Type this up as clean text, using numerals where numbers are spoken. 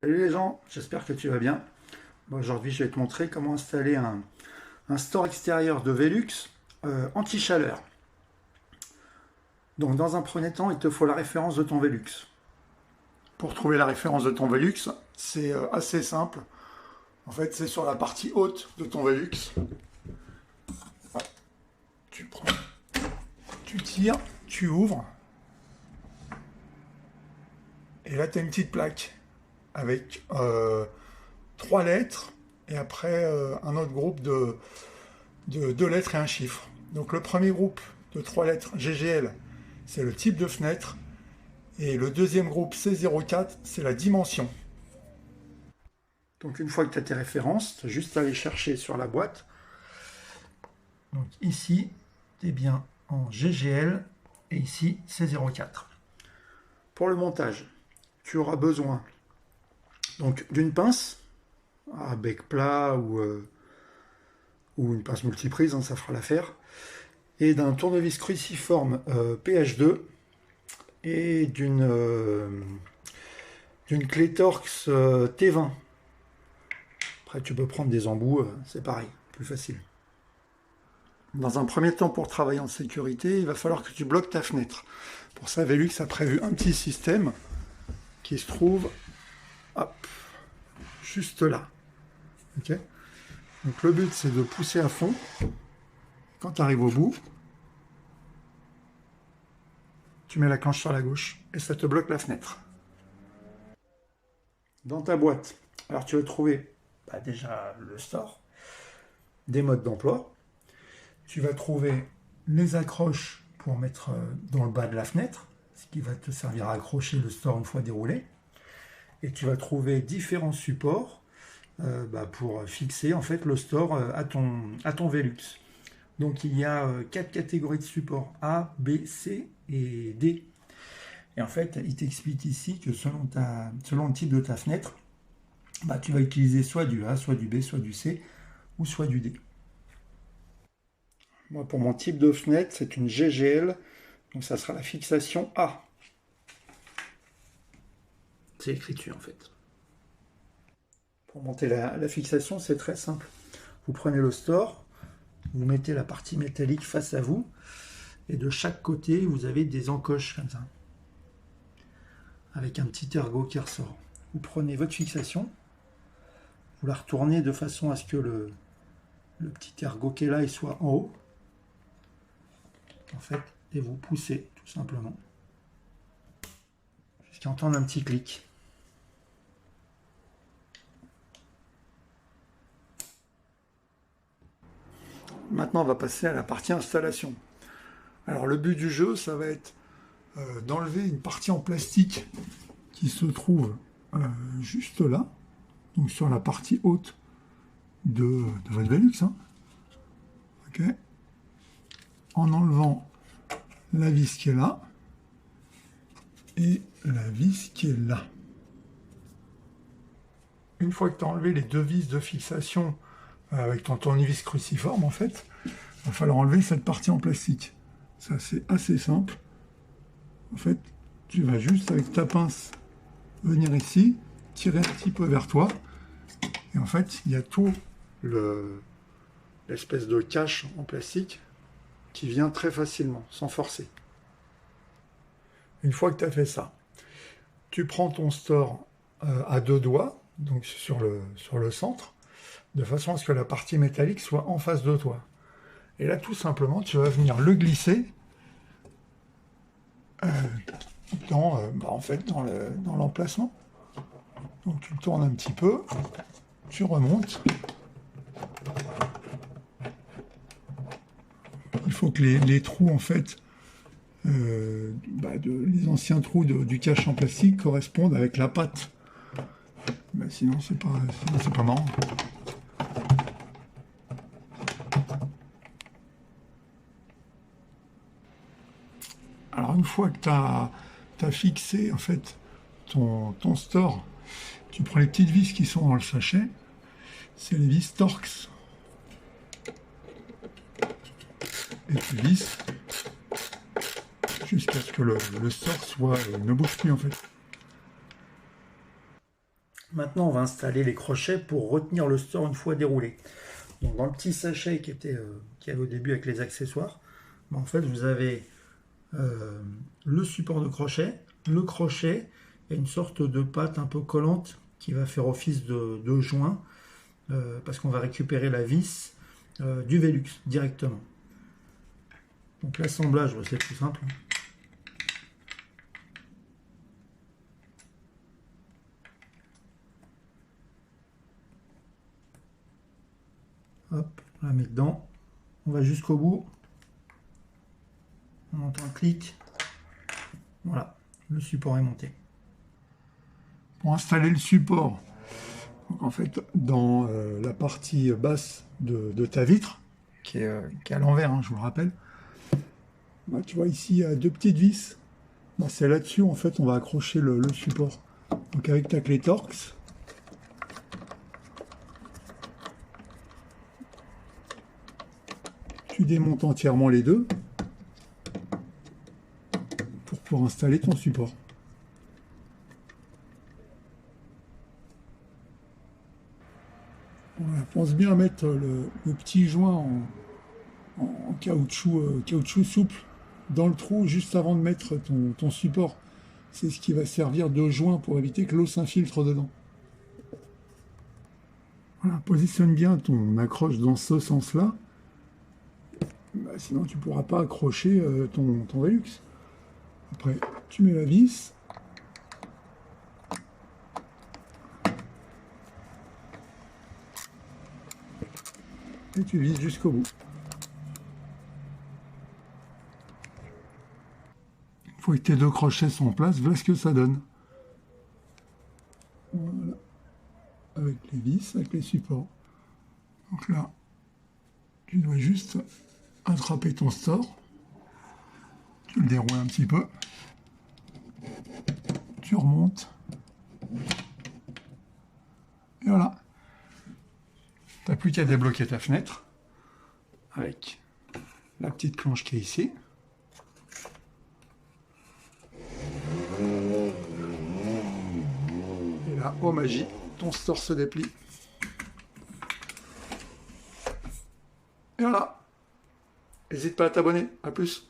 Salut les gens, j'espère que tu vas bien. Bon, aujourd'hui, je vais te montrer comment installer un store extérieur de Velux anti-chaleur. Donc, dans un premier temps, il te faut la référence de ton Velux. Pour trouver la référence de ton Velux, c'est assez simple. En fait, c'est sur la partie haute de ton Velux. Tu prends, tu tires, tu ouvres. Et là, tu as une petite plaque avec 3 lettres et après un autre groupe de 2 lettres et un chiffre. Donc le premier groupe de 3 lettres GGL, c'est le type de fenêtre. Et le deuxième groupe C04, c'est la dimension. Donc une fois que tu as tes références, tu as juste à aller chercher sur la boîte. Donc ici, tu es bien en GGL et ici C04. Pour le montage, tu auras besoin donc d'une pince à bec plat ou une pince multiprise, hein, ça fera l'affaire, et d'un tournevis cruciforme PH2 et d'une clé Torx T20. Après, tu peux prendre des embouts, c'est pareil, plus facile. Dans un premier temps, pour travailler en sécurité, il va falloir que tu bloques ta fenêtre. Pour ça, Velux a prévu un petit système qui se trouve hop, juste là. Okay. Donc le but, c'est de pousser à fond. Quand tu arrives au bout, tu mets la clenche sur la gauche et ça te bloque la fenêtre. Dans ta boîte, alors tu vas trouver déjà le store, des modes d'emploi. Tu vas trouver les accroches pour mettre dans le bas de la fenêtre, ce qui va te servir à accrocher le store une fois déroulé. Et tu vas trouver différents supports pour fixer en fait le store à ton Velux. Donc il y a 4 catégories de supports, A, B, C et D. Et en fait, il t'explique ici que selon le type de ta fenêtre, tu vas utiliser soit du A, soit du B, soit du C, ou soit du D. Moi, pour mon type de fenêtre, c'est une GGL, donc ça sera la fixation A. C'est écrit dessus en fait. Pour monter la fixation, c'est très simple. Vous prenez le store, vous mettez la partie métallique face à vous, et de chaque côté, vous avez des encoches comme ça, avec un petit ergot qui ressort. Vous prenez votre fixation, vous la retournez de façon à ce que le petit ergot qui est là, il soit en haut, en fait, et vous poussez tout simplement, jusqu'à entendre un petit clic. Maintenant, on va passer à la partie installation. Alors, le but du jeu, ça va être d'enlever une partie en plastique qui se trouve juste là, donc sur la partie haute de votre Velux. Hein. Okay. En enlevant la vis qui est là et la vis qui est là. Une fois que tu as enlevé les 2 vis de fixation avec ton tournevis cruciforme, en fait, il va falloir enlever cette partie en plastique. Ça, c'est assez simple. En fait, tu vas juste, avec ta pince, venir ici, tirer un petit peu vers toi, et en fait, il y a tout l'espèce de cache en plastique qui vient très facilement, sans forcer. Une fois que tu as fait ça, tu prends ton store à 2 doigts, donc sur le centre, de façon à ce que la partie métallique soit en face de toi. Et là, tout simplement, tu vas venir le glisser dans l'emplacement. Donc tu le tournes un petit peu, tu remontes. Il faut que les trous, en fait, les anciens trous du cache en plastique correspondent avec la patte. Sinon, c'est pas marrant. Alors, une fois que tu as fixé, en fait, ton store, tu prends les petites vis qui sont dans le sachet. C'est les vis Torx. Et tu visses jusqu'à ce que le store ne bouge plus, en fait. Maintenant, on va installer les crochets pour retenir le store une fois déroulé. Donc, dans le petit sachet qui avait au début avec les accessoires, en fait, vous avez le support de crochet, le crochet et une sorte de pâte un peu collante qui va faire office de joint parce qu'on va récupérer la vis du Velux directement. Donc l'assemblage, c'est plus simple. Hop, on la met dedans. On va jusqu'au bout. On entend un clic. Voilà, le support est monté. Pour installer le support, donc en fait, dans la partie basse de ta vitre, qui est à l'envers, hein, je vous le rappelle, bah, tu vois ici, il y a deux petites vis. Bah, c'est là-dessus, en fait, on va accrocher le support. Donc avec ta clé Torx, tu démontes entièrement les deux pour pouvoir installer ton support. Voilà, pense bien à mettre le petit joint en caoutchouc souple dans le trou juste avant de mettre ton support. C'est ce qui va servir de joint pour éviter que l'eau s'infiltre dedans. Voilà, positionne bien ton accroche dans ce sens-là. Bah, sinon tu ne pourras pas accrocher ton Velux. Après, tu mets la vis. Et tu vises jusqu'au bout. Une fois que tes deux crochets sont en place, voilà ce que ça donne. Voilà. Avec les vis, avec les supports. Donc là, tu dois juste attraper ton store. Tu le déroules un petit peu. Tu remontes. Et voilà. Tu n'as plus qu'à débloquer ta fenêtre avec la petite planche qui est ici. Et là, oh magie, ton store se déplie. Et voilà. N'hésite pas à t'abonner. À plus.